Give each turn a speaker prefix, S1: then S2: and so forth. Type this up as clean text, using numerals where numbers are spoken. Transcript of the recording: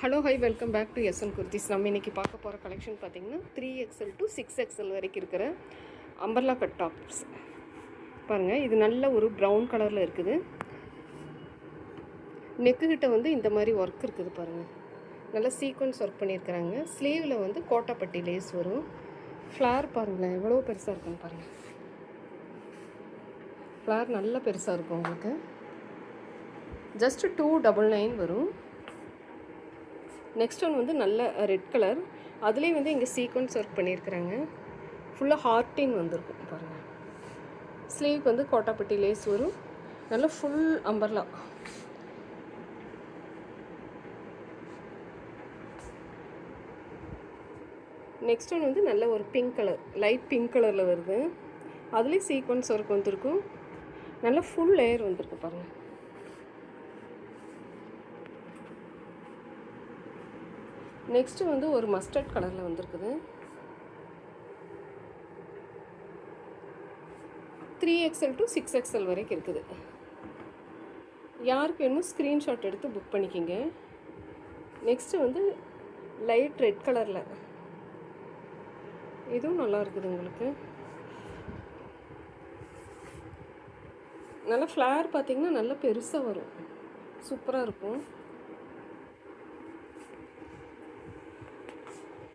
S1: Hello hi welcome back to S N Kurtis. நம்ம இன்றைக்கி பார்க்க போகிற கலெக்ஷன் பார்த்திங்கன்னா 3XL to 6XL வரைக்கும் இருக்கிற அம்பர்லா கட் டாப்ஸ் பாருங்கள். இது நல்ல ஒரு ப்ரௌன் கலரில் இருக்குது. நெக்குக்கிட்ட வந்து இந்த மாதிரி ஒர்க் இருக்குது பாருங்கள். நல்லா சீக்வன்ஸ் ஒர்க் பண்ணியிருக்கிறாங்க. ஸ்லீவில் வந்து கோட்டாப்பட்டி லேஸ் வரும். ஃப்ளார் பாருங்களேன் எவ்வளோ பெருசாக இருக்குன்னு பாருங்கள். ஃப்ளார் நல்லா பெருசாக இருக்கும் உங்களுக்கு. ஜஸ்ட்டு 299 வரும். நெக்ஸ்ட் ஒன் வந்து நல்ல ரெட் கலர். அதுலேயும் வந்து இங்கே சீக்வன்ஸ் ஒர்க் பண்ணியிருக்கிறாங்க. ஃபுல்லாக ஹார்ட்டின் வந்துருக்கும் பாருங்கள். ஸ்லீவ்க்கு வந்து கோட்டாப்பட்டி லேஸ் வரும். நல்ல ஃபுல் அம்பர்லா. நெக்ஸ்ட் ஒன் வந்து நல்ல ஒரு பிங்க் கலர், லைட் பிங்க் கலரில் வருது. அதுலேயும் சீக்வன்ஸ் ஒர்க் வந்துருக்கும். நல்ல ஃபுல் லேயர் வந்துருக்கு பாருங்கள். நெக்ஸ்ட்டு வந்து ஒரு மஸ்டர்ட் கலரில் வந்துருக்குது. 3XL to 6XL வரைக்கும் இருக்குது. யாருக்கு வேணுமோ ஸ்க்ரீன்ஷாட் எடுத்து புக் பண்ணிக்கிங்க. நெக்ஸ்ட்டு வந்து லைட் ரெட் கலரில், இதுவும் நல்லா இருக்குது உங்களுக்கு. நல்லா ஃப்ளார் பார்த்திங்கன்னா நல்லா பெருசாக வரும், சூப்பராக இருக்கும்.